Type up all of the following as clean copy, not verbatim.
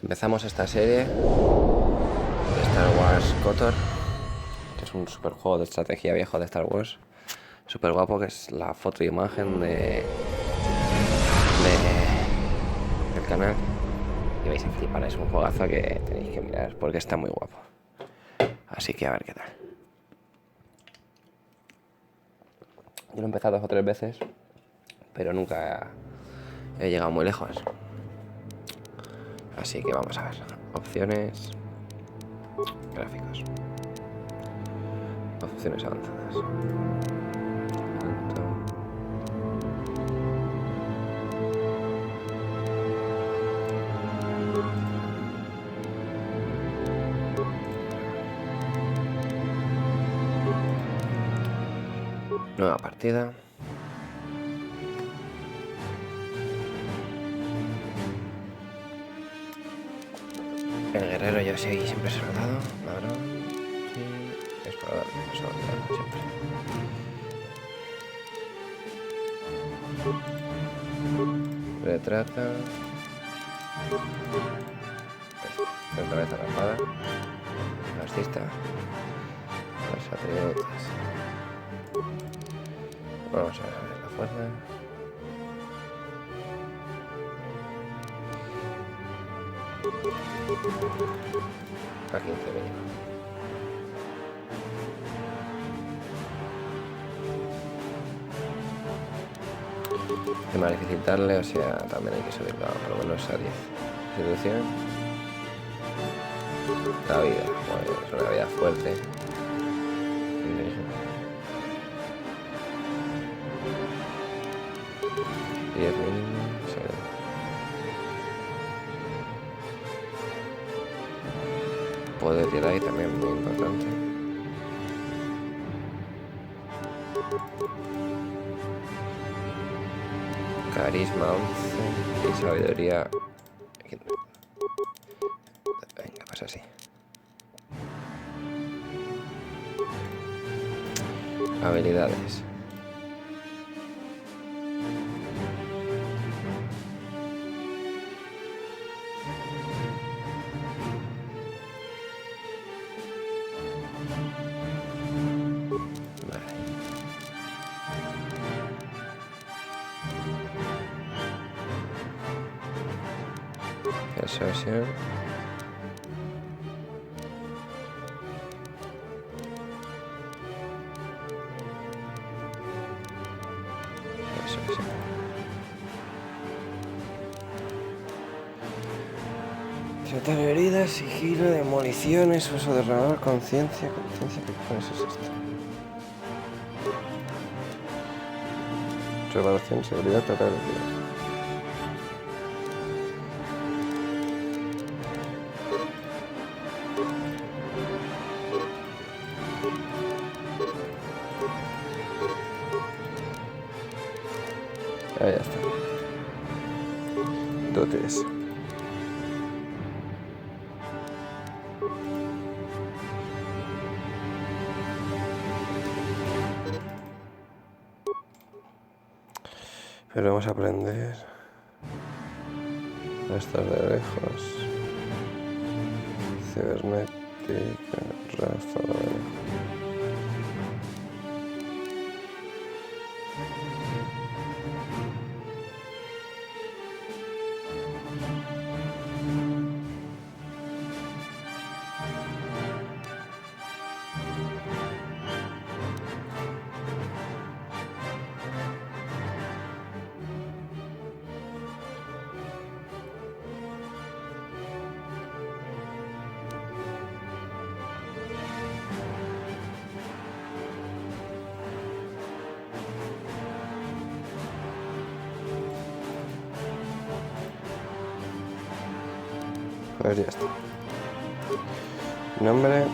Empezamos esta serie de Star Wars Kotor, que es un super juego de estrategia viejo de Star Wars. Súper guapo, que es la foto y imagen del canal. Y vais a flipar, es un juegazo que tenéis que mirar porque está muy guapo. Así que a ver qué tal. Yo lo he empezado 2 o 3 veces, pero nunca he llegado muy lejos. Así que vamos a ver. Opciones. Gráficos. Opciones avanzadas. Alto. Nueva partida. El guerrero yo soy siempre soldado, ladrón y explorador, soldado siempre. Retrata. Otra vez a la espada. Fascista. Los patriotas. Vamos a ver la fuerza. A 15 mínimo. Es más difícil darle, o sea, también hay que subirlo por lo menos a 10. Seducción. La vida, bueno, es una vida fuerte. Inteligente. 10 mínimo, salud. Poder Jedi también muy importante. Carisma 11 y sabiduría 15. Venga, pasa así. Habilidades. Vale. Persuasión. Persuasión. Tratar heridas, sigilo, demoliciones, uso de radar, conciencia, ¿qué cojones es esto? Preparación, seguridad, tratar heridas. Ahí ya está. Dotes. Pero vamos a aprender a estar de lejos. Cibernética, ráfaga de lejos. Pues ya está. Nombre.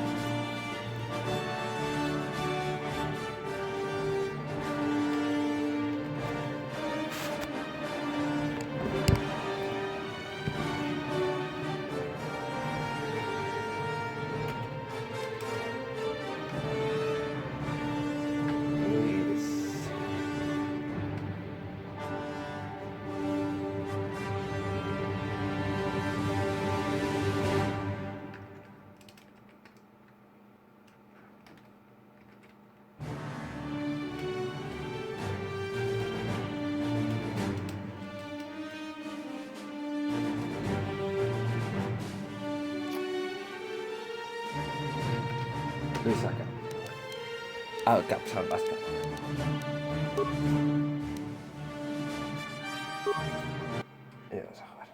Y saca. Al capçar basta. Y vamos a jugar.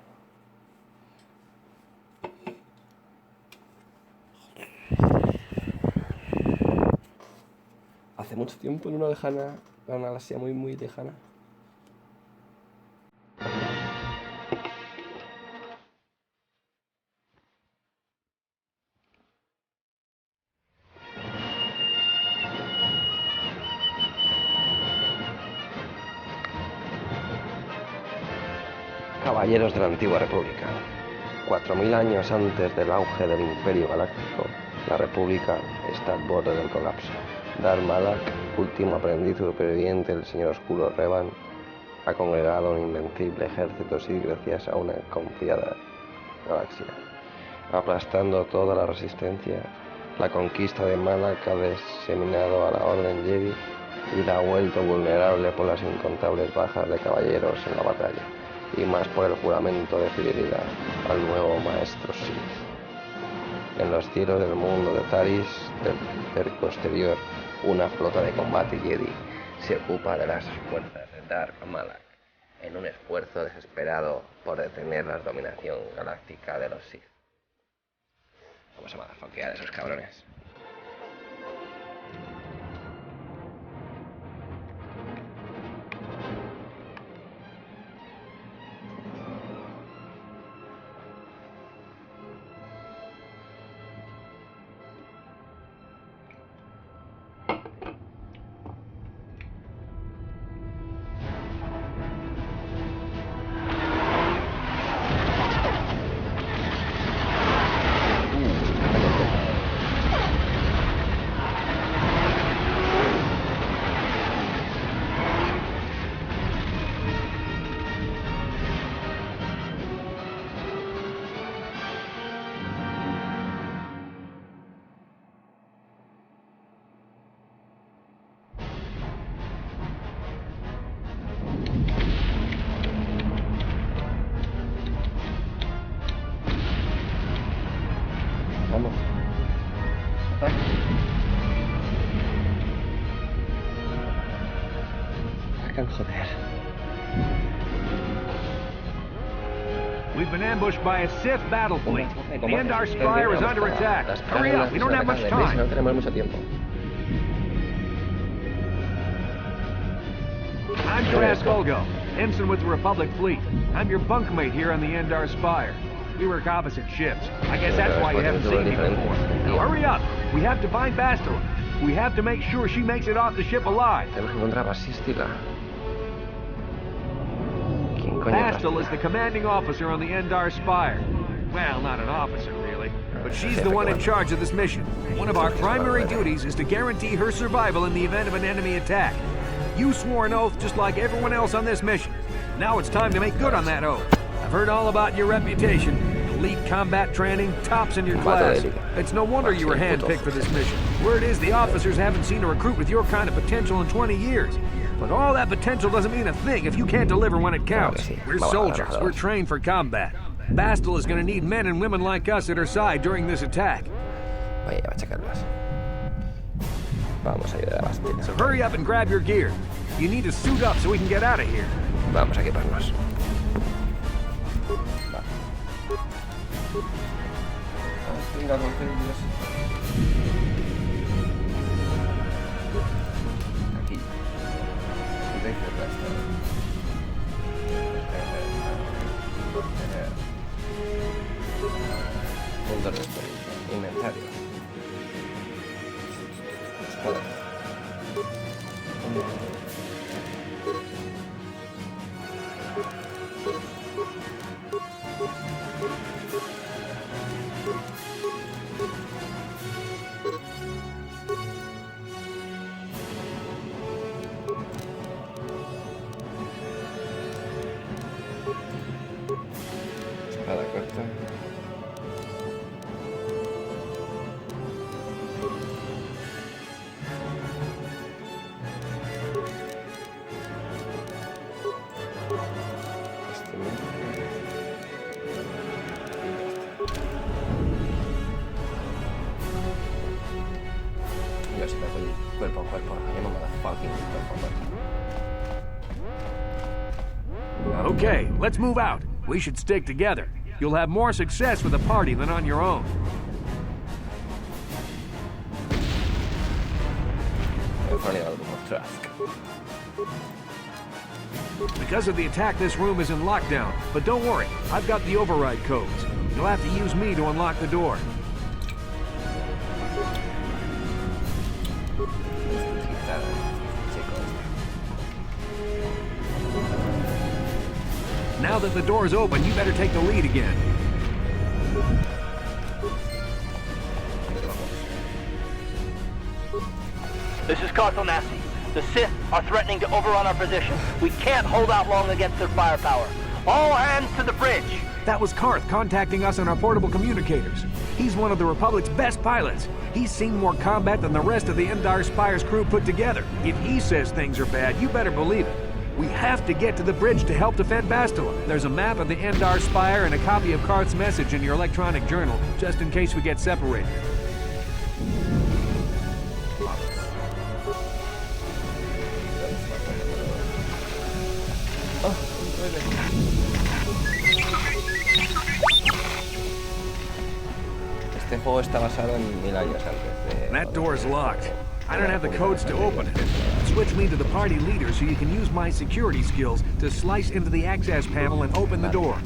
Hace mucho tiempo en una lejana, una galaxia muy muy lejana. Caballeros de la antigua república. 4000 años antes del auge del imperio galáctico, la república está al borde del colapso. Dar Malak, último aprendiz superviviente del señor oscuro Revan, ha congregado un invencible ejército y gracias a una confiada galaxia. Aplastando toda la resistencia, la conquista de Malak ha diseminado a la Orden Jedi y la ha vuelto vulnerable por las incontables bajas de caballeros en la batalla, y más por el juramento de fidelidad al nuevo maestro Sith. En los cielos del mundo de Taris, del cerco exterior, una flota de combate Jedi se ocupa de las fuerzas de Darth Malak en un esfuerzo desesperado por detener la dominación galáctica de los Sith. Vamos a madafoquear a esos cabrones. Vamos. Ataque. Sacan, joder. We've been ambushed by a Sith battle fleet. The Endar Spire is under attack. Hurry up, we don't have much time. No tenemos mucho tiempo. I'm Dras Volgo, ensign with the Republic fleet. I'm your bunkmate here on the Endar Spire. We work opposite ships. I guess that's why you haven't seen me before. Now hurry up. We have to find Bastila. We have to make sure she makes it off the ship alive. Tenemos que encontrar a Bastila. ¿Quién coño es Bastila is the commanding officer on the Endar Spire. Well, not an officer, really. But she's the one in charge of this mission. One of our primary duties is to guarantee her survival in the event of an enemy attack. You swore an oath just like everyone else on this mission. Now it's time to make good on that oath. I've heard all about your reputation. Elite combat training, tops in your class. It's no wonder you were handpicked for this mission. Word is the officers haven't seen a recruit with your kind of potential in 20 years. But all that potential doesn't mean a thing if you can't deliver when it counts. We're soldiers. We're trained for combat. Bastila is going to need men and women like us at her side during this attack. Vaya, va a checarlas. Vamos a ayudar a Bastila. So hurry up and grab your gear. You need to suit up so we can get out of here. Vamos a equiparnos. Venga, concentrados. Aquí. Punto de experiencia. Inventario. Espada. Espada corta. Okay, let's move out. We should stick together. You'll have more success with a party than on your own. Because of the attack, this room is in lockdown. But don't worry, I've got the override codes. You'll have to use me to unlock the door. Now that the door's open, you better take the lead again. This is Kotor. The Sith are threatening to overrun our position. We can't hold out long against their firepower. All hands to the bridge! That was Karth contacting us on our portable communicators. He's one of the Republic's best pilots. He's seen more combat than the rest of the Endar Spire's crew put together. If he says things are bad, you better believe it. We have to get to the bridge to help defend Bastila. There's a map of the Endar Spire and a copy of Karth's message in your electronic journal, just in case we get separated. Este juego está basado en 1000 años antes de... That door's locked. I don't have the codes to open it. Switch me to the party leader so you can use my security skills to slice into the access panel and open the door.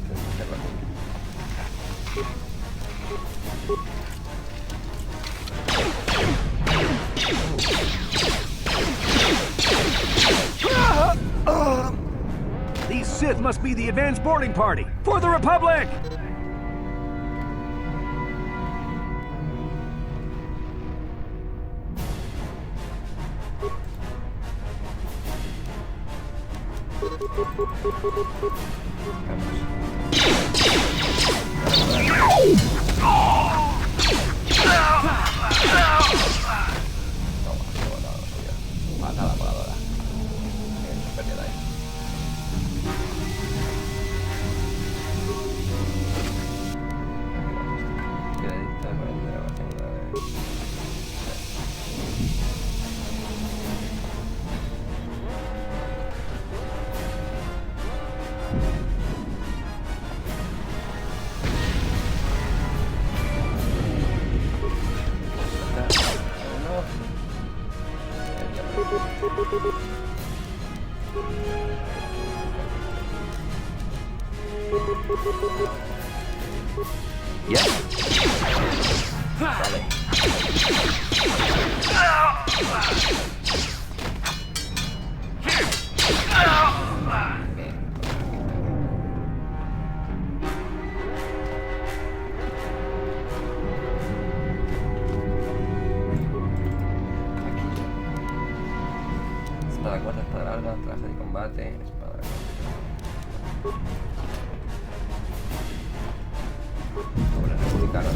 These Sith must be the advanced boarding party for the Republic! Espada corta, espada larga, traje de combate, espada corta. Sobre el republicano.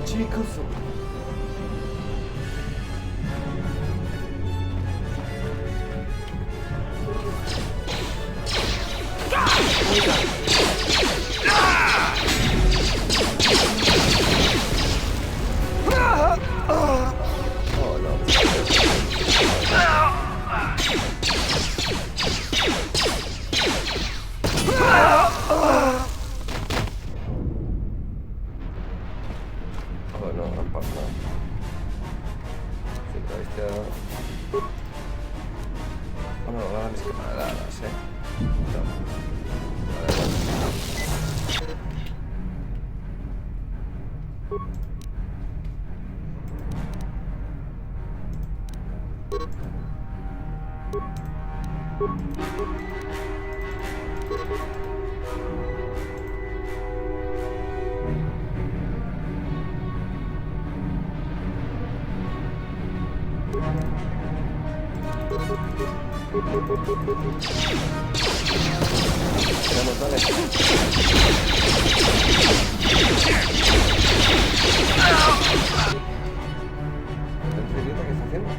Chicos. Vamos, dale. ¿Qué está haciendo?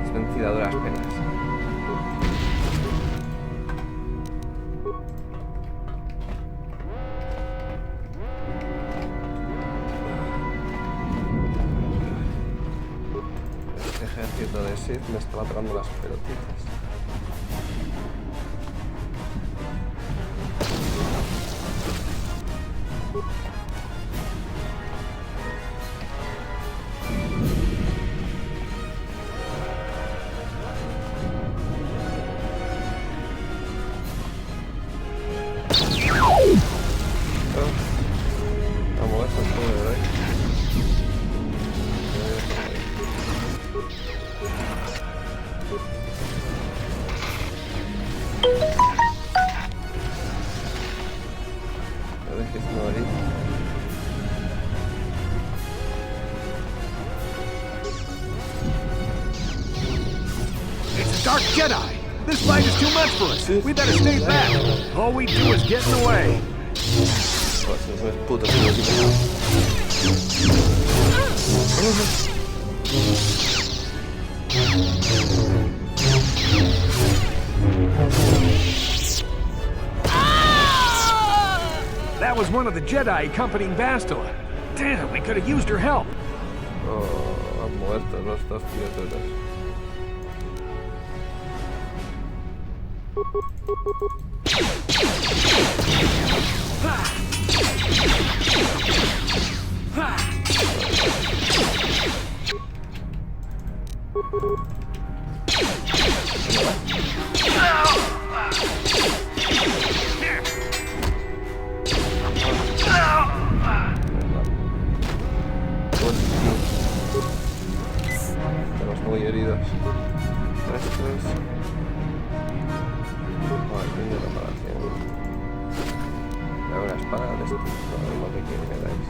Es vencida a duras penas. Este ejército de Sith me estaba tocando las pelotitas. Vamos a ver con todo de hoy. No dejes morir. It's a dark Jedi! This fight is too much for us! We better stay back! All we do is get in the way! Pues puto tío. That was one of the Jedi accompanying Bastila. Damn, we could have used her help. Oh, han muerto los dos criaturas. Estamos muy heridos. Estos. Tiene reparación. Me hago una espada de esto. No lo que quiere que dais.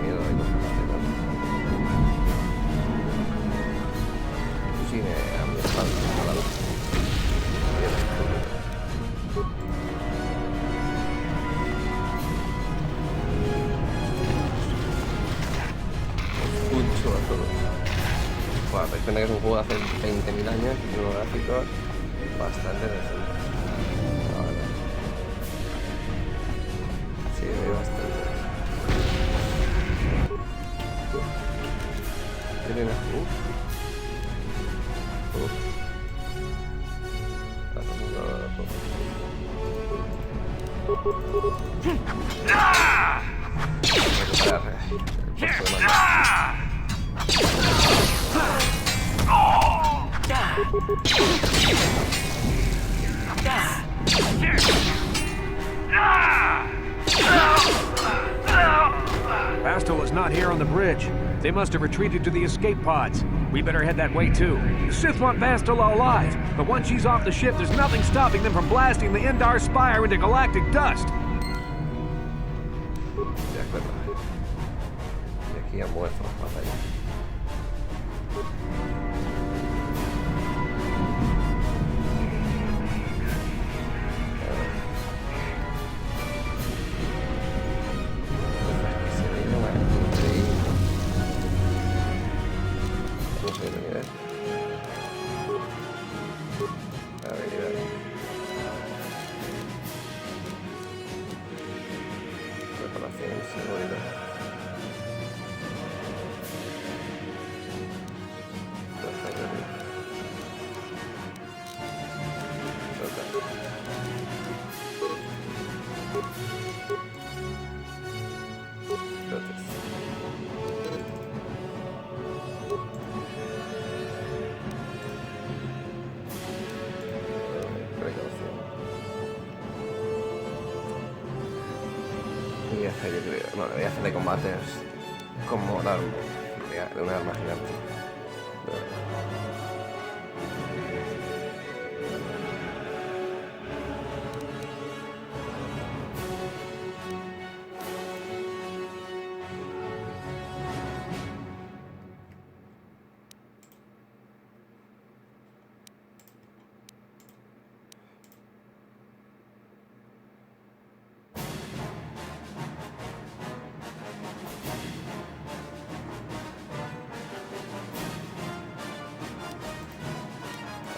Miedo de cosas laterales. Sigue a mi espalda. ¿Vale? Escucho a todos. Bueno, me pena que es un juego de hace 20.000 años y unos gráficos bastante decentes. La verdad. Sí, ve bastante. ¿Qué tienes? Bastila's not here on the bridge. They must have retreated to the escape pods. We better head that way too. The Sith want Bastila alive, but once she's off the ship, there's nothing stopping them from blasting the Endar Spire into galactic dust. De acuerdo. Y aquí han muerto los batallas. debería hacer, yo creo. No, debería hacer de combate es como dar de una arma gigante.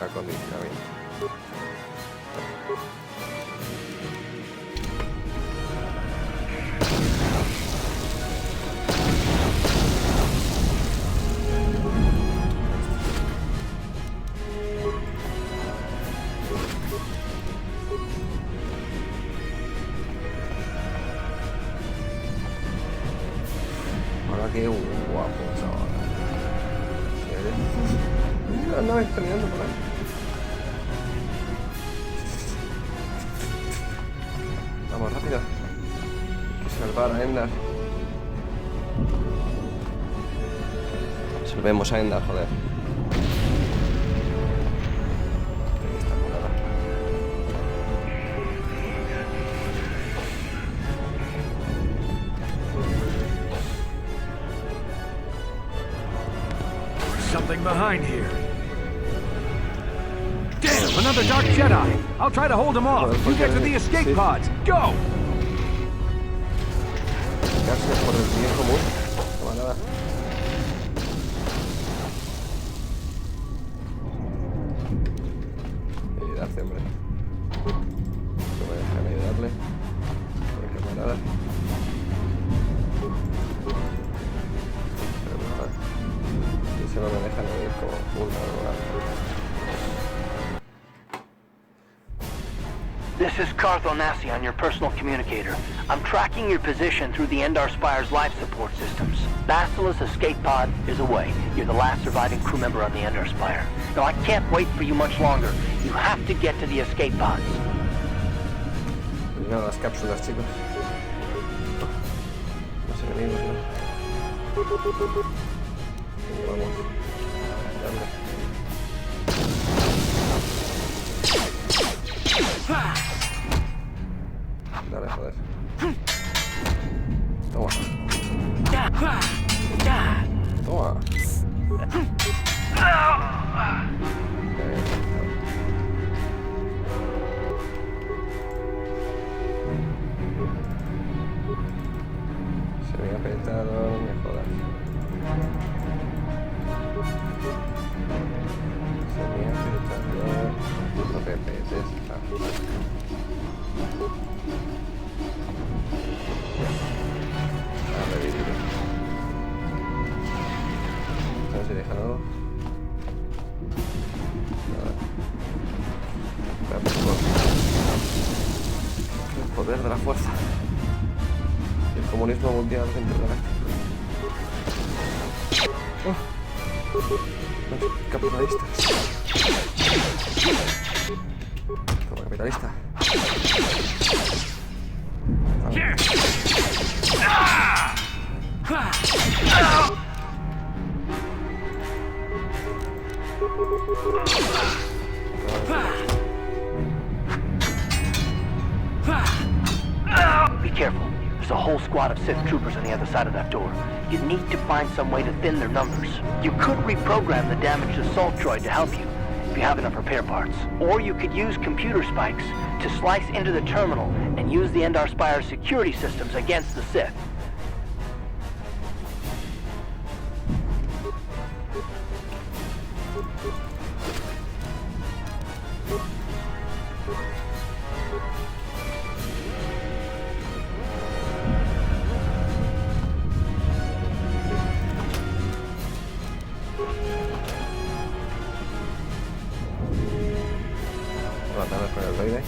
Acondicionamiento. Ahora qué guapo, chaval. Las naves caminando por ahí. Vamos, rápido. Hay que salvar a Endar. Salvemos a Endar, joder. Ahí está colada. Something behind here. Damn, another Dark Jedi. I'll try to hold him off. You get to the escape pods. Go! Gracias por el bien común. Toma nada. Ayudarse, hombre. No me dejan ayudarle. Por camarada. Pero nada. Y solo me dejan ir como una hora. This is Kotor on your personal communicator. I'm tracking your position through the Endar Spire's life support systems. Basila's escape pod is away. You're the last surviving crew member on the Endar Spire. Now, I can't wait for you much longer. You have to get to the escape pods. Cuidado las cápsulas, chicos. Los enemigos, ¿no? Vamos. Dale. Dale, joder. Toma. Toma. Se me ha apretado, no me jodas. Se me ha apretado. No te apretes. No se deja nada. El poder de la fuerza. El comunismo mundial dentro de la Los capitalistas. Toma, capitalista. Be careful. There's a whole squad of Sith troopers on the other side of that door. You need to find some way to thin their numbers. You could reprogram the damaged assault droid to help you, if you have enough repair parts. Or you could use computer spikes to slice into the terminal and use the Endar Spire's security systems against the Sith. Matarlos con el droide.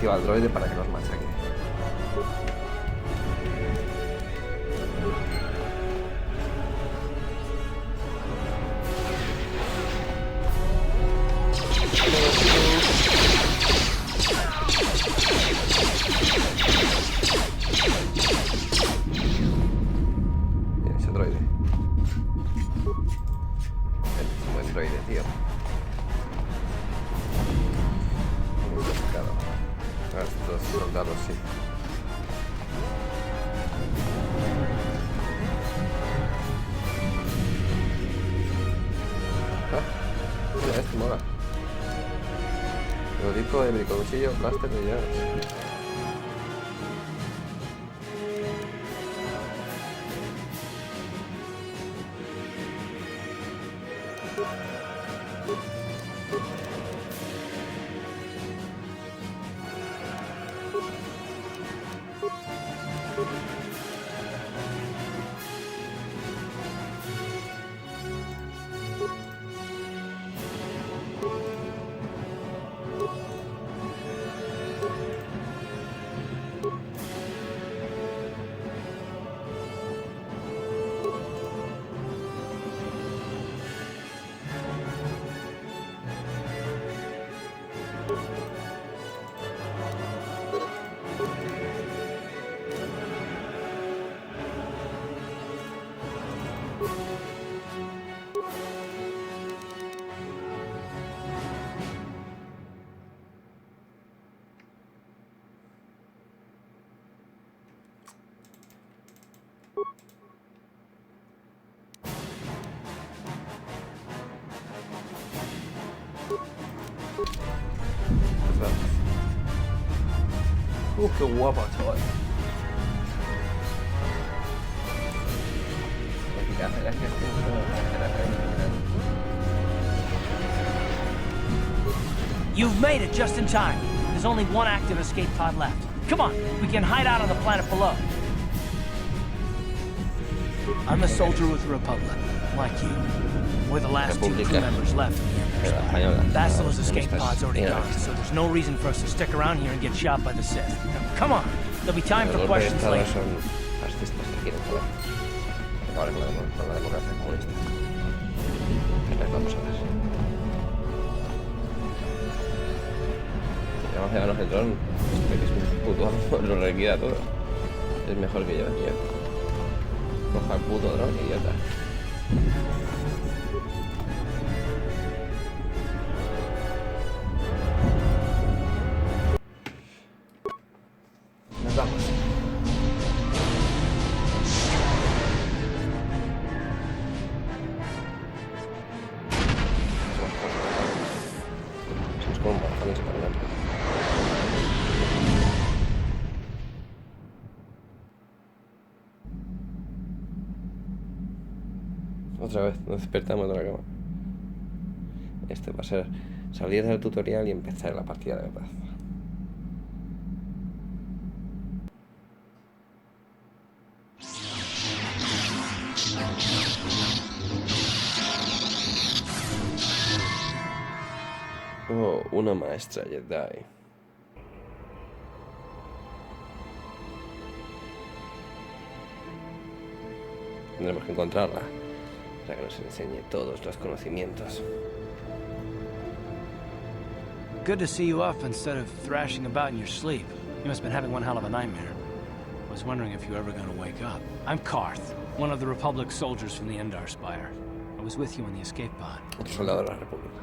activa al droide para que los machaque. Bien, ese droide. Es un buen droide, tío. Muy complicado. A estos soldados, sí. Mira, este mola. Prototipo de bricocuchillo, blaster de llaves. Qué guapa, chaval. You've made it just in time. There's only one active escape pod left. Come on, we can hide out on the planet below. I'm a soldier with the Republic, like you. We're the last two crew members left in the Empire. Basilo's escape pod's already gone, so there's no reason for us to stick around here and get shot by the Sith. Now, come on, there'll be time for questions later. Vamos a llevarnos el dron, que es un puto amo, lo liquida todo. Es mejor que yo, tío. Coja el puto dron y ya está. Nos vamos. Somos como maratones caminando. Otra vez, nos despertamos de la cama. Este va a ser salir del tutorial y empezar la partida de verdad. Oh, una maestra Jedi. Tendremos que encontrarla para que nos enseñe todos los conocimientos. Good to see you up instead of thrashing about in your sleep. You must have been having one hell of a nightmare. I was wondering if you were ever going to wake up. I'm Karth, one of the Republic soldiers from the Endar Spire. I was with you on the escape pod. Otro soldado de la República.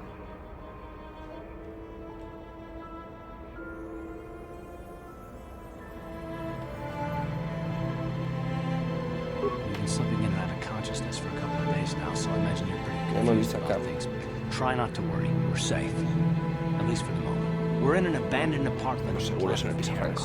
You've been slipping in and out of consciousness for a couple of days now, so I imagine you're pretty Hemos confused visto about acá. things. But try not to worry. We're safe. At least for the moment. We're in an abandoned apartment. Los seguros en el piso blanco.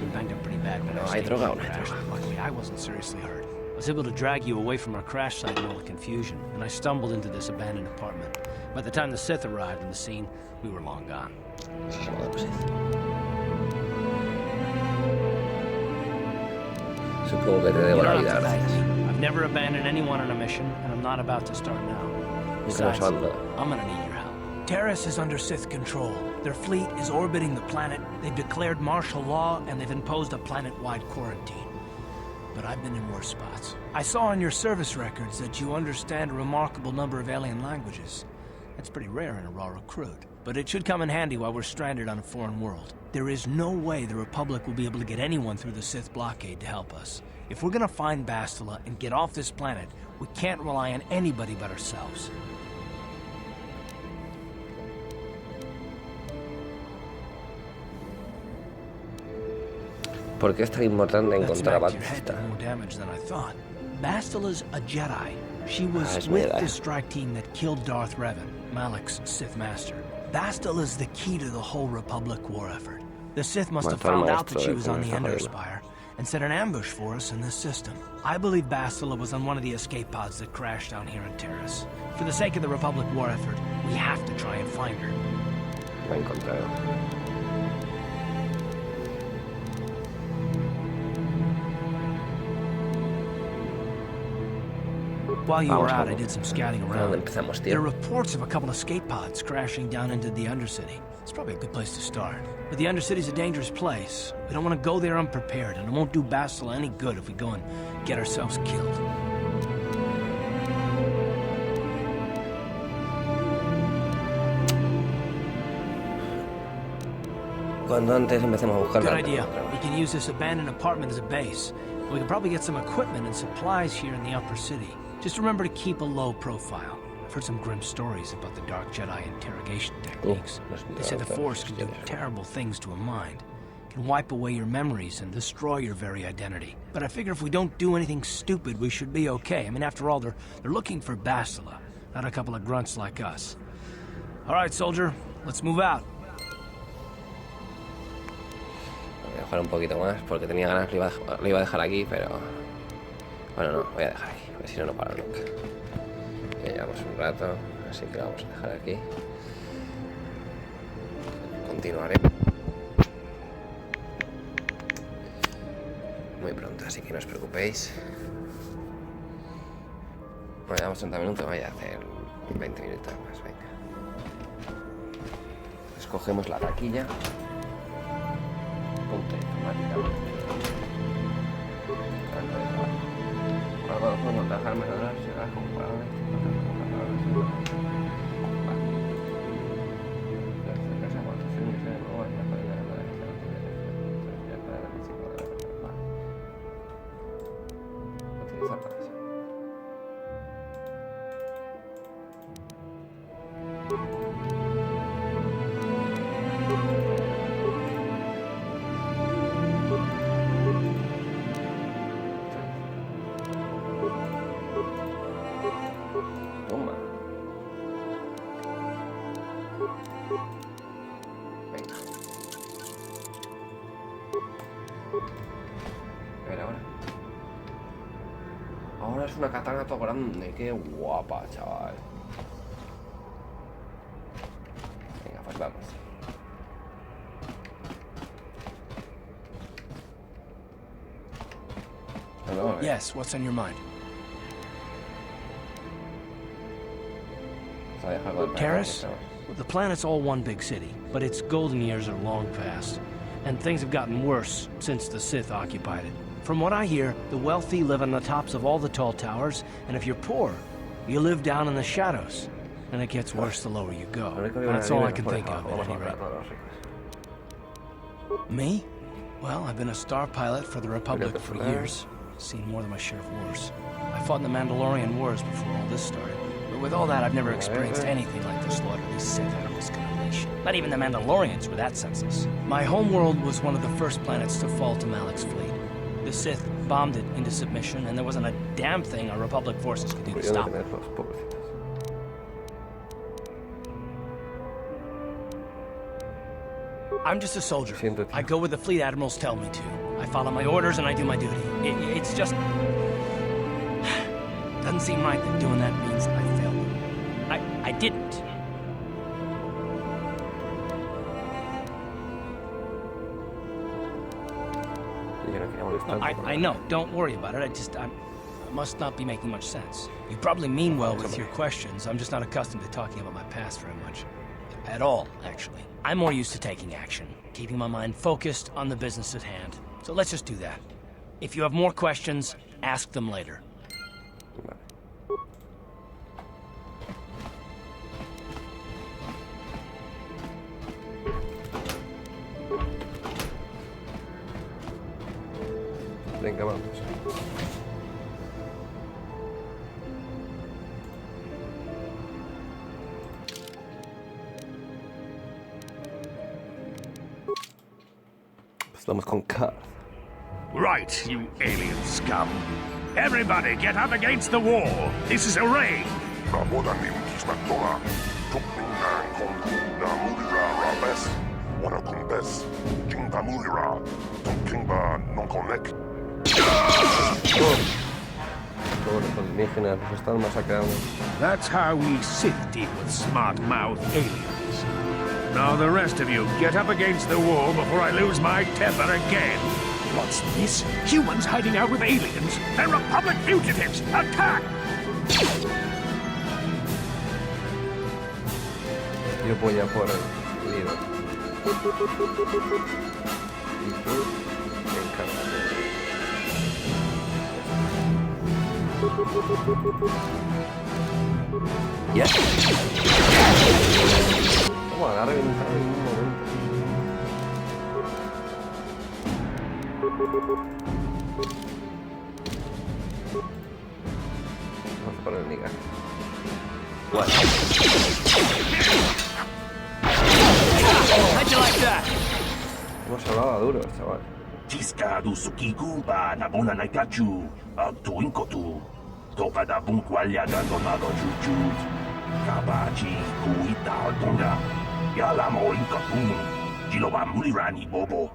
We banged up pretty bad when No, our hay escape droga o pod no hay crashed. droga. Luckily, I wasn't seriously hurt. I was able to drag you away from our crash site in all the confusion, and I stumbled into this abandoned apartment. By the time the Sith arrived on the scene, we were long gone. Supongo que te You debo la don't vida, have to gracias. thank me. I've never abandoned anyone on a mission, and I'm not about to start now. Nunca hemos Besides, abandonado. I'm gonna need your help. Terrace is under Sith control. Their fleet is orbiting the planet, they've declared martial law, and they've imposed a planet-wide quarantine. But I've been in worse spots. I saw on your service records that you understand a remarkable number of alien languages. That's pretty rare in a raw recruit. But it should come in handy while we're stranded on a foreign world. There is no way the Republic will be able to get anyone through the Sith blockade to help us. If we're gonna find Bastila and get off this planet, we can't rely on anybody but ourselves. ¿Por qué es tan importante encontrar a Bastila? Bastila's a Jedi. She was with the strike team that killed Darth Revan, Malak's Sith master. Bastila's the key to the whole Republic war effort. The Sith must have found out that she was on the Ender Spire and set an ambush for us in this system. I believe Bastila was on one of the escape pods that crashed down here in Terrace. For the sake of the Republic war effort, we have to try and find her. La he encontrado. While you were out, I did some scouting around. There are reports of a couple of escape pods crashing down into the Undercity. It's probably a good place to start. But the Undercity's a dangerous place. We don't want to go there unprepared, and it won't do Bastila any good if we go and get ourselves killed. Cuando antes empecemos a buscar. Good idea. We can use this abandoned apartment as a base. We can probably get some equipment and supplies here in the upper city. Just remember to keep a low profile. I've heard some grim stories about the Dark Jedi interrogation techniques. They say the Force can do terrible things to a mind. It can wipe away your memories and destroy your very identity. But I figure if we don't do anything stupid, we should be okay. I mean, after all, they're looking for Bastila, not a couple of grunts like us. All right, soldier, let's move out. Voy a jugar un poquito más porque tenía ganas, lo iba a dejar aquí, pero bueno, no, voy a dejar aquí, porque si no, no paro nunca. Ya llevamos un rato, así que lo vamos a dejar aquí. Continuaré muy pronto, así que no os preocupéis. Bueno, llevamos 30 minutos, voy a hacer 20 minutos más, venga. Escogemos la taquilla. Punto informática. Cuando podemos dejarme de hablar, será comparable. Ahora es una katana todo grande, qué guapa, chaval. Venga, pues vamos. Hello, yes, what's on your mind? Terrace? Well, the planet's all one big city, but its golden years are long past. And things have gotten worse since the Sith occupied it. From what I hear, the wealthy live on the tops of all the tall towers, and if you're poor, you live down in the shadows. And it gets worse the lower you go. That's all I can think of, at any rate. Me? Well, I've been a star pilot for the Republic for years. Seen more than my share of wars. I fought in the Mandalorian Wars before all this started. But with all that, I've never experienced anything like the slaughter these Sith animals can unleash. Not even the Mandalorians were that senseless. My homeworld was one of the first planets to fall to Malak's fleet. The Sith bombed it into submission, and there wasn't a damn thing our Republic forces could do to stop it. I'm just a soldier. I go where the fleet admirals tell me to. I follow my orders and I do my duty. It's just... doesn't seem right that doing that means I failed. I didn't. I know, don't worry about it. I must not be making much sense. You probably mean well with your questions. I'm just not accustomed to talking about my past very much. At all, actually. I'm more used to taking action, keeping my mind focused on the business at hand. So let's just do that. If you have more questions, ask them later. Vale. Venga, vamos. Pues vamos con K. Right, you alien scum. Everybody get up against the wall. This is a raid. Todos los alienígenas los están masacrando. That's how we Sith deal with smart-mouthed aliens. Now the rest of you, get up against the wall before I lose my temper again. What's this? Humans hiding out with aliens? They're Republic fugitives! Attack! Yo voy a por el líder. Y tú te encargas. Yes. Vamos a reventar en un momento. Vamos por el Niga. What? How'd you like that? Hemos hablado duro, chaval. Tiska du sukigumba na bona naikachu, tuinkotu. Topa da bunkwalya da donago jujut. Kabachi kuita donga. Yalamo inkapun. Jiloba mulirani bobo.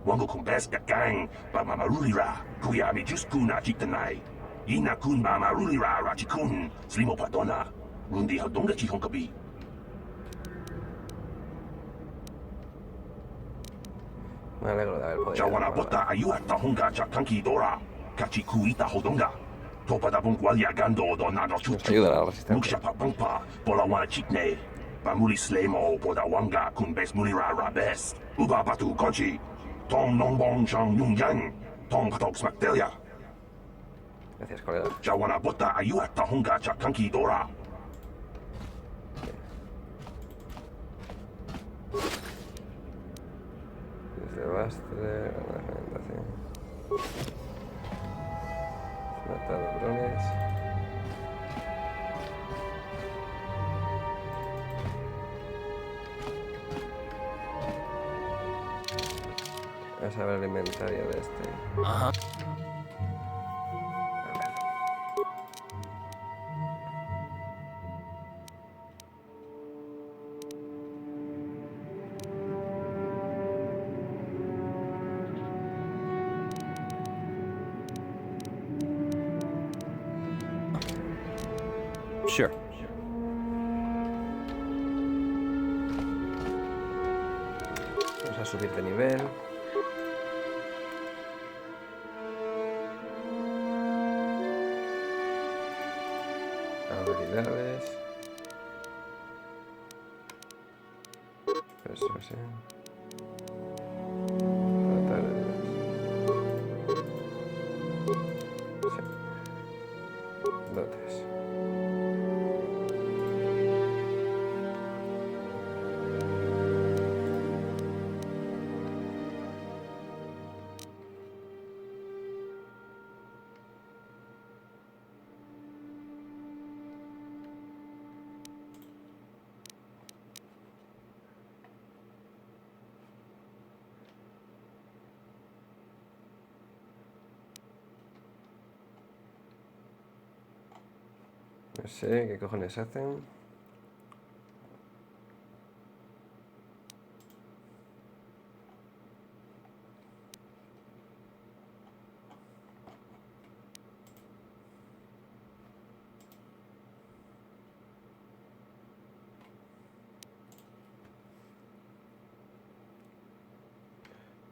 Wango kumbeska gang, ba mamarulira. Kuyami juskuna chitanai. Ina kun ba marulira rachikun. Slimo padona. Rundi hadonga chihonkabi. Me alegro de haber podido. Jawana bota ayuat tahunga chakanki dora. Kachi kuita hodonga. Topa da bunkwalya gando donado chuchu. Ayuda a la resistencia. Mukshapa pampa, pola wana chikne. Pamuli slemo, poda wanga, kumbes mulira rabes. Uba batu konchi. Tong nongbong chang yung yang. Tong patok smaktelia. Gracias, colega. Jawana bota ayuat tahunga chakanki dora. Desde Bastre, la fragmentación. Matar los drones. Vamos a ver el inventario de este. Uh-huh. A ver. Sure. Vamos a subir de nivel. Habilidades. Persuasión. Tratar de... Sí. Dotes. No sé qué cojones hacen.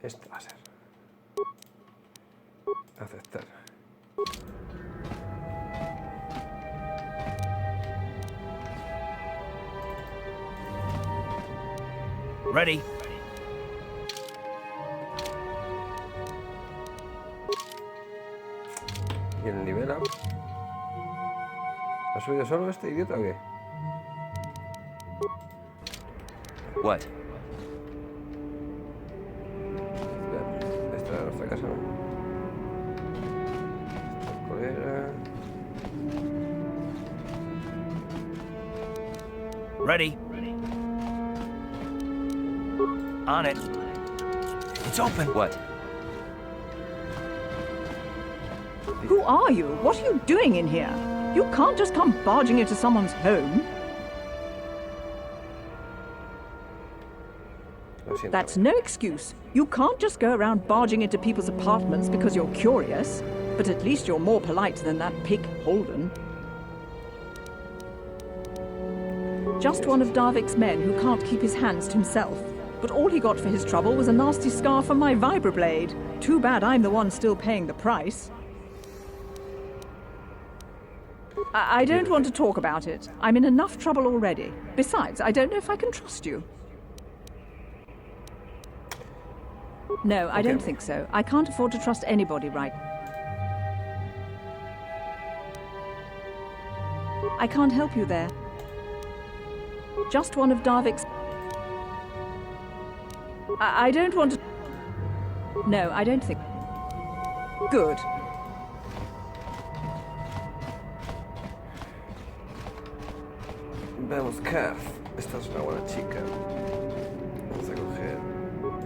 Esto va a ser. Aceptar. Ready? ¿Y el nivel up? ¿Ha subido solo este idiota o qué? What? Esta es nuestra casa, ¿no? Esta colega. Ready? On it. It's open. What? Who are you? What are you doing in here? You can't just come barging into someone's home. That's no excuse. You can't just go around barging into people's apartments because you're curious. But at least you're more polite than that pig Holden. Just one of Darvik's men who can't keep his hands to himself. But all he got for his trouble was a nasty scar from my vibroblade. Too bad I'm the one still paying the price. I don't want to talk about it. I'm in enough trouble already. Besides, I don't know if I can trust you. No, I don't think so. I can't afford to trust anybody right now. I can't help you there. Just one of Darvik's... I don't want to... No, I don't think... Good. Vamos, Kath. Esta es una buena chica. Vamos a coger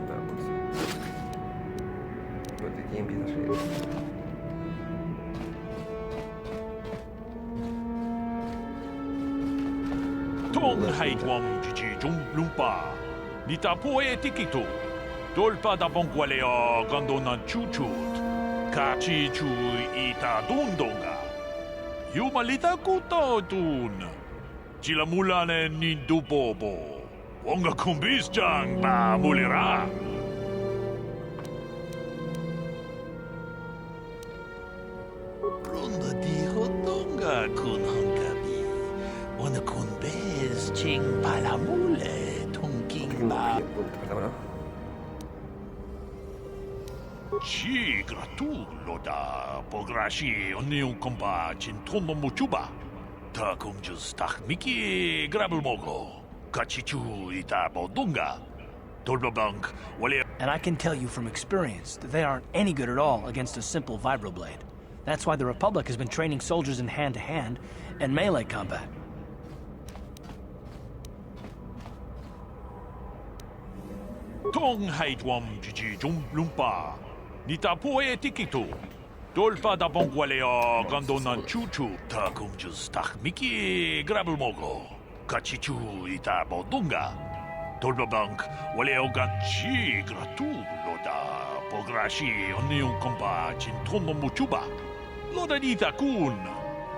la bolsa. Botiquín empieza a subir. Tong haitwam chichi lumpa. Nita poe tikito. Tolpa da bonqualeo gandona chuchut. Kachi chu ita dundonga. Yumalita kuto tun. Chilamulane ni dupobo. Wonga kumbis jang ba mulira. Ronda di hotonga kun hangabi. Wana kun bez ching palamule tongking ba. Chi gratulo da pograshi onion kompa chintomo muchuba. Ta kumjus tak miki grabel mogo. Kachichu ita bodunga. Tolbabank wale. And I can tell you from experience that they aren't any good at all against a simple vibroblade. That's why the Republic has been training soldiers in hand-to-hand and melee combat. Tong haitwam jiji lumpa. Nita poe tikito. Dolpa da bongualeo gandonan chuchu. Ta kumjus tak miki grabel mogo. Kachichu ita bodunga. Tolbabank waleo gachi gratulo da pograshi onion kompa chintomo muchuba. Loda dita kun.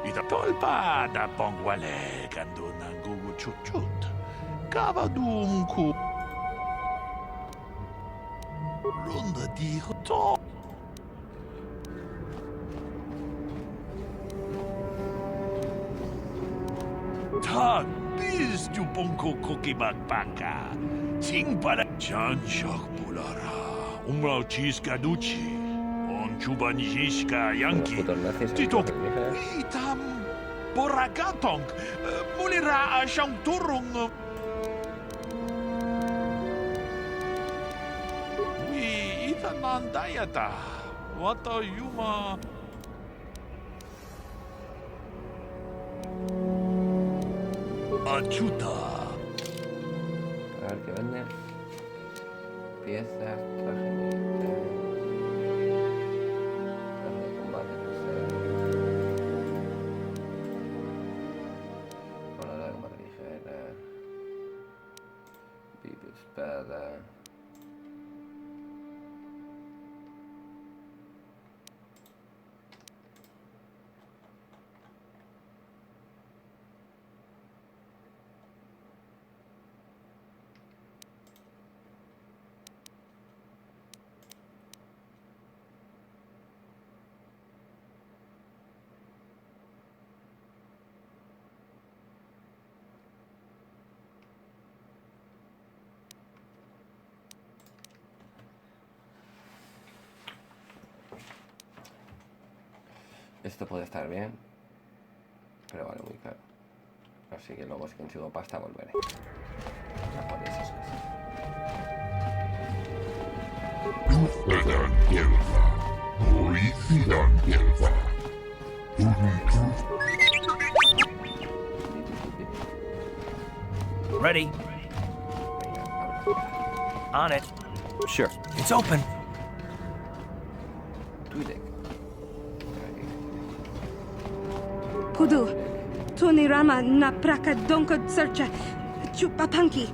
Ita tolpa da bonguale gandonan gugu chuchut. Kabadum ku. Ronda di hotonga. Ta biz du bonko koki bakbaka. Ting para janshak bulara. Umrao chis gaduchi. On chuban jiska yanki. Titok itam boragatong. Mulira ashang turung. Wi ita nandayata. Wata yuma. Achuta. A ver qué vende. Piezas, traje militar. Traje de combate, Hola, de combate ligera. Pipa, espada. Esto puede estar bien, pero vale muy caro. Así que luego si consigo pasta volveré a por esas cosas. Ready? On it. Sure. It's open. Pudu, tunirama na praka donko searcha chupapanki.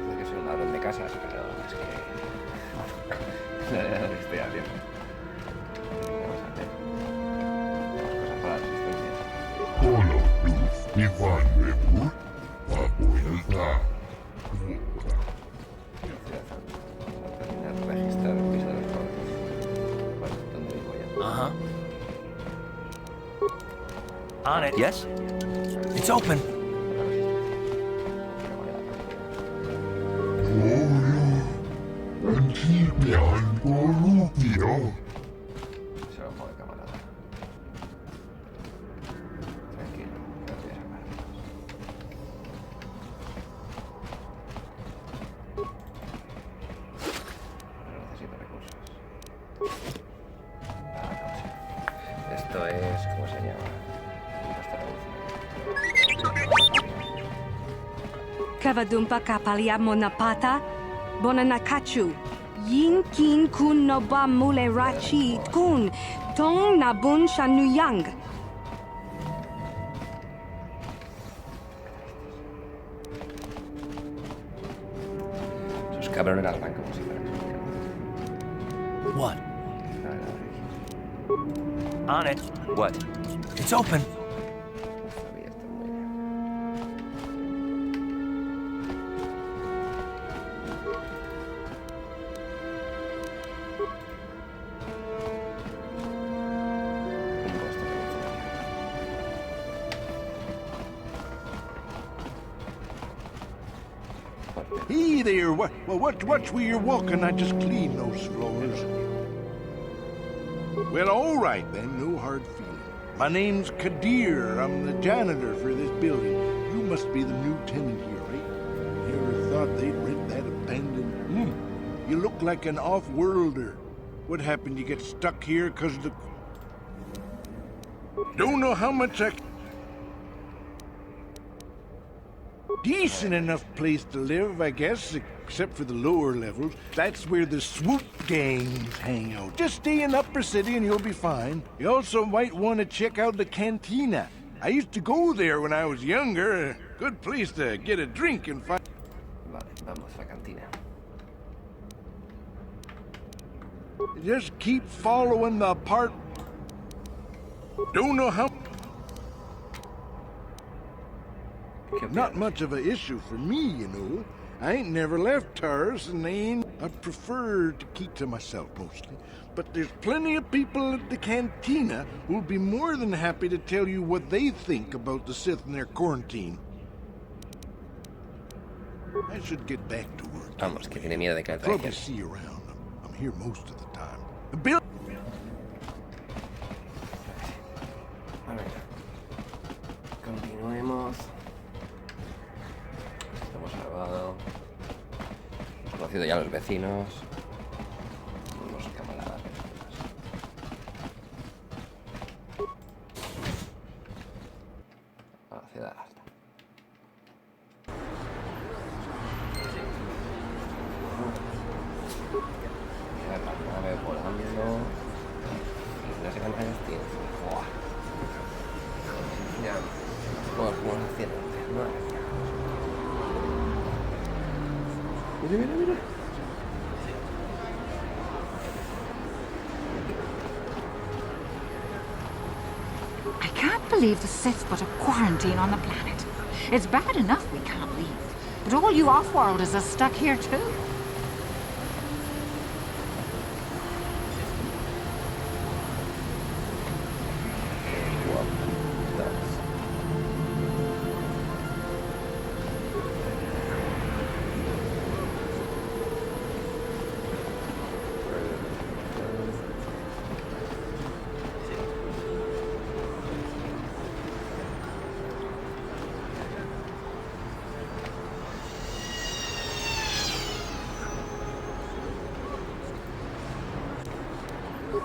Parece que soy un ladrón de casas, pero es que la verdad es que estoy haciendo. Vamos a hacer cosas para la registrar el piso de los cortes. Vale, ¿dónde vivo yo? Uh-huh. On it. Yes? It's open. Se lo pongo, camarada. Tranquilo, que os voy a sacar. Pero necesito recursos. Esto es... ¿cómo se llama? Kavadumpa kapalia monapata bonanakachu. Yin kin kun no ba mule rachi kun tong nabun shanuyang. Esos cabrones arrancan como si fueran. What? On it. What? It's open. Sabía esto muy bien. Hey there, watch where you're walking. I just cleaned those floors. Well, all right then, no hard feeling. My name's Kadir. I'm the janitor for this building. You must be the new tenant here, right? Never thought they'd rent that abandoned... You look like an off-worlder. What happened? You get stuck here because of the... Don't know how much I... Decent enough place to live, I guess, except for the lower levels. That's where the swoop gangs hang out. Just stay in Upper City and you'll be fine. You also might want to check out the cantina. I used to go there when I was younger. A good place to get a drink and find... Vale, vamos a la cantina. Just keep following the part... Don't know how... Not much of an issue for me, you know. I ain't never left Taurus, and I prefer to keep to myself mostly. But there's plenty of people at the cantina who'll be more than happy to tell you what they think about the Sith and their quarantine. I should get back to work. Vamos, que tiene miedo de que le Probably traigan. see you around. I'm here most of the time. Bill. A ver. Continuemos. Hemos salvado. Hemos conocido ya a los vecinos. Unos camaradas. A la ciudad alta. Mira la nave volando. Y no sé cuántos años tiene. ¡Buah! Ya. ¿Cómo haciendo? Madre mía. Mira, mira, mira. I can't believe the Siths put a quarantine on the planet. It's bad enough we can't leave, but all you off-worlders are stuck here too.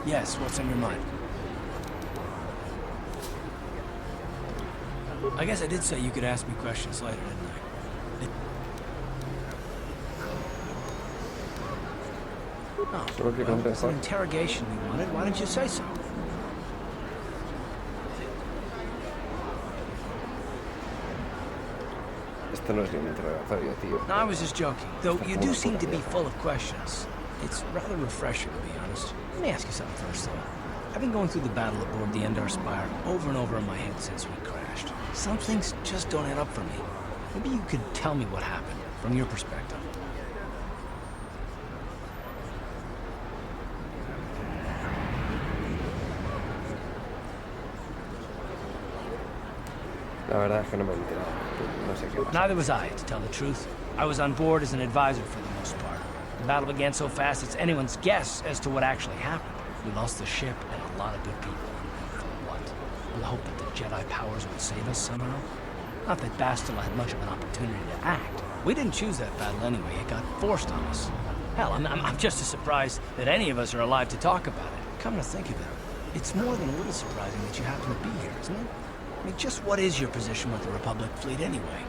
Yes, what's on your mind? I guess I did say you could ask me questions later, didn't I? Oh, well, it's an interrogation we wanted. Why didn't you say so? Esto no es ni un interrogatorio, tío. No, I was just joking. Though you do seem to be full of questions. It's rather refreshing, to be honest. Let me ask you something first, though. I've been going through the battle aboard the Endar Spire over and over in my head since we crashed. Some things just don't add up for me. Maybe you could tell me what happened, from your perspective. La verdad es que no me he enterado. No sé qué pasa. Neither was I, to tell the truth. I was on board as an advisor for the most part. The battle began so fast it's anyone's guess as to what actually happened. We lost the ship and a lot of good people. And for what? In the hope that the Jedi powers would save us somehow? Not that Bastila had much of an opportunity to act. We didn't choose that battle anyway. It got forced on us. Hell, I'm just as surprised that any of us are alive to talk about it. Come to think of it, it's more than a little surprising that you happen to be here, isn't it? I mean, just what is your position with the Republic fleet anyway?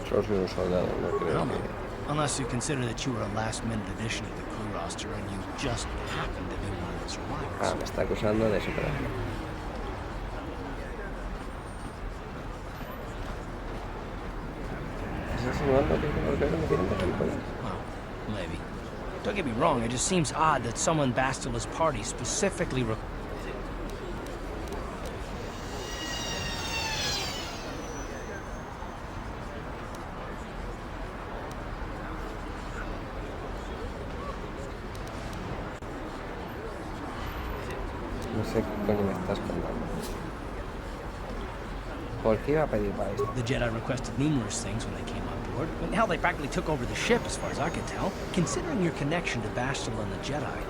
Solo soy un soldado, no creo que... Unless you consider that you were a last-minute addition to the crew roster and you just happened to be one of the survivors. Ah, me está acusando de superación. Well, maybe. Don't get me wrong, it just seems odd that someone Bastila's party specifically No sé qué coño me estás contando. ¿Por qué iba a pedir para esto? The Jedi requested numerous things when they came on board. I mean, hell, they practically took over the ship, as far as I could tell. Considering your connection to Bastila and the Jedi,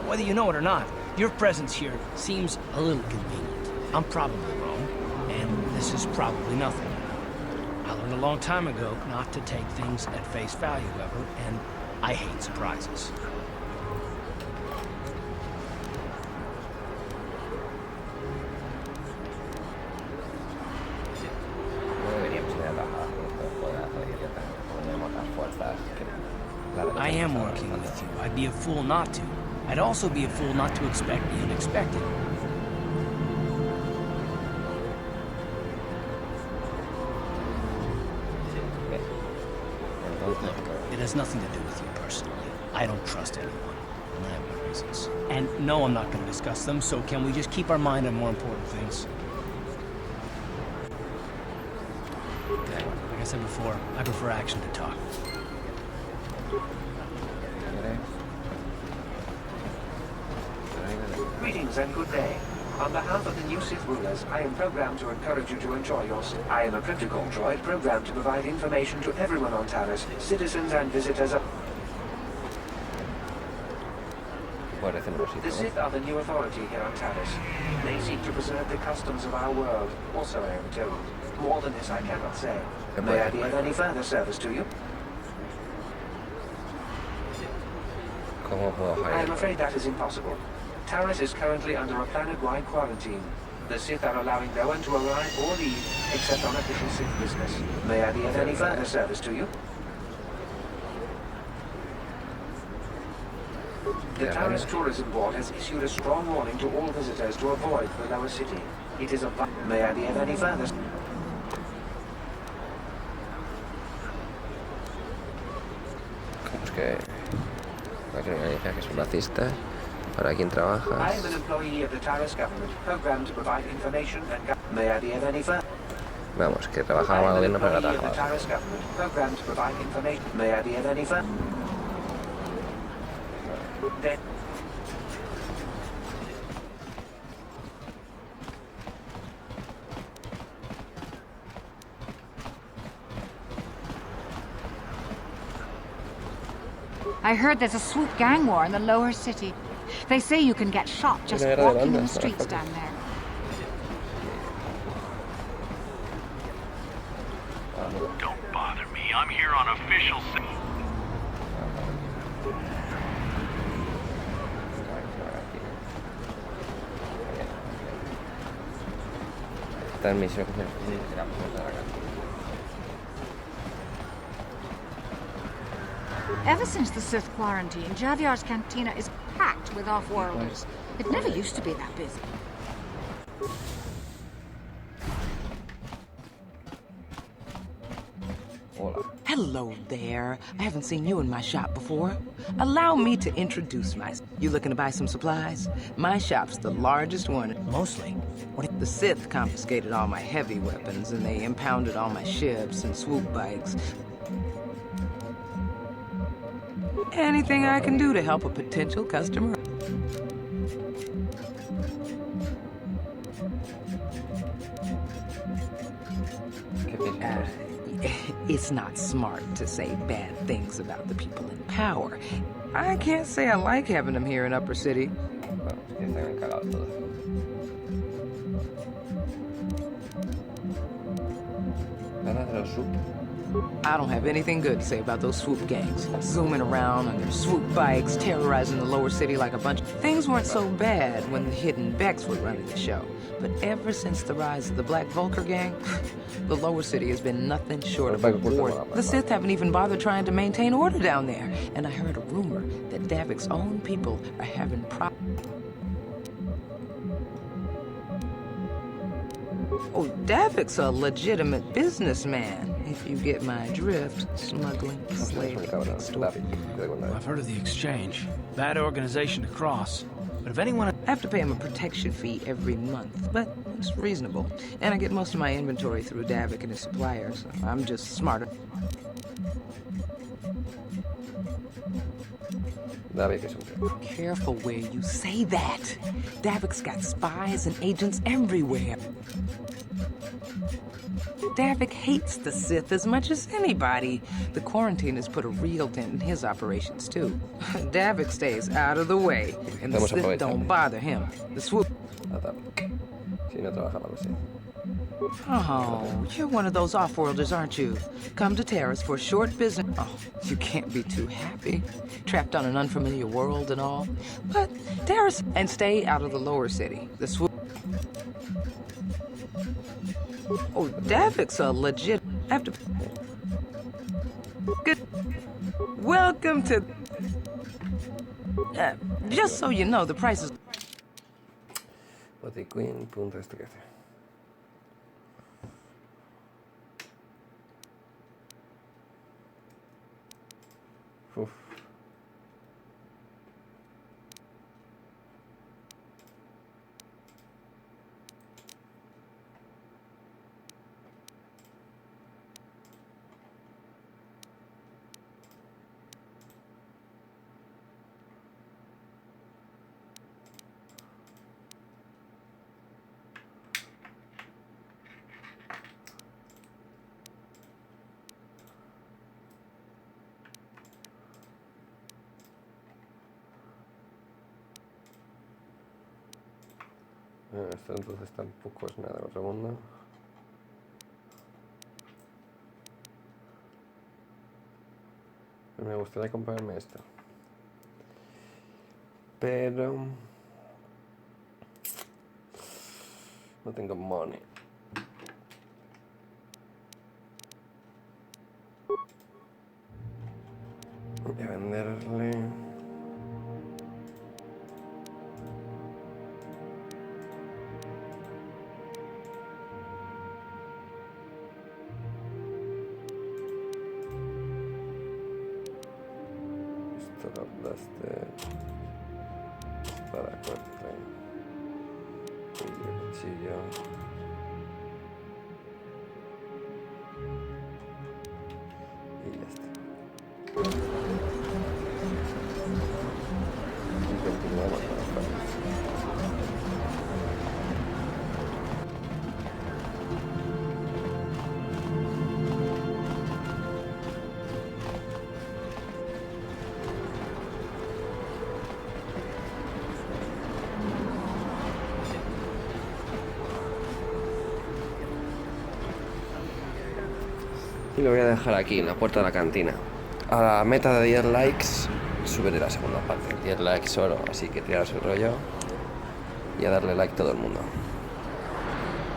whether you know it or not, your presence here seems a little convenient. I'm probably wrong, and this is probably nothing. I learned a long time ago not to take things at face value, however, and I hate surprises. I am working with you. I'd be a fool not to. I'd also be a fool not to expect the unexpected. Look, it has nothing to do with you personally. I don't trust anyone, and I have my reasons. And no, I'm not going to discuss them, so can we just keep our mind on more important things? Okay, like I said before, I prefer action to talk. Greetings and good day. On behalf of the new Sith rulers, I am programmed to encourage you to enjoy your Sith. I am a protocol droid programmed to provide information to everyone on Taris, citizens and visitors of... The Sith are the new authority here on Taris. They seek to preserve the customs of our world, also I am told. More than this I cannot say. May I be of any further service to you? I am afraid that is impossible. Taris is currently under a planet-wide quarantine. The Sith are allowing no one to arrive or leave, except on official Sith business. May I be of any further service to you? The Taris Tourism Board has issued a strong warning to all visitors to avoid the lower city. It is a... May I be of any further... Es que... La criminalidad que es un racista. ¿Para quién trabajas? I am an employee of the Taris government, programmed to provide information and... May I be of any further... Vamos, que trabajaba el gobierno para la Taris government, programmed to provide information. May I be of any further... I heard there's a swoop gang war in the lower city. They say you can get shot just walking in the streets down there. official Sith. Esta es misión que Ever since the Sith quarantine, Javiar's cantina is packed with off-worlders. It never used to be that busy. Hello there. I haven't seen you in my shop before. Allow me to introduce myself. You looking to buy some supplies? My shop's the largest one. Mostly. The Sith confiscated all my heavy weapons, and they impounded all my ships and swoop bikes. Anything I can do to help a potential customer? It's not smart to say bad things about the people in power. I can't say I like having them here in Upper City. I don't have anything good to say about those swoop gangs. Zooming around on their swoop bikes, terrorizing the lower city like a bunch. Things weren't so bad when the hidden Becks were running the show. But ever since the rise of the Black Vulcar gang, the lower city has been nothing short of a war. The Sith haven't even bothered trying to maintain order down there. And I heard a rumor that Davik's own people are having problems. Oh, Davik's a legitimate businessman, if you get my drift. Smuggling, slavery, extortion. I've heard of the Exchange. Bad organization to cross. But if anyone... I have to pay him a protection fee every month, but it's reasonable. And I get most of my inventory through Davik and his suppliers. I'm just smarter. Careful where you say that. Davik's got spies and agents everywhere. Davik hates the Sith as much as anybody. The quarantine has put a real dent in his operations, too. Davik stays out of the way, and the Sith don't bother him. The swoop... Oh, you're one of those off-worlders, aren't you? Come to Terrace for a short business... Oh, you can't be too happy. Trapped on an unfamiliar world and all. But Terrace... And stay out of the lower city. The swoop... Oh, Davik's a legit... I have to... Good... Welcome to... just so you know, the price is... Botiquín.13. Uf. Esto entonces tampoco es nada, otro mundo. Me gustaría comprarme esto, pero no tengo money. Voy a venderle. Para corte y el cuchillo y ya está. Y continuamos con las partes. Y lo voy a dejar aquí, en la puerta de la cantina. A la meta de 10 likes, subiré la segunda parte. 10 likes solo, así que tiraros el rollo y a darle like todo el mundo.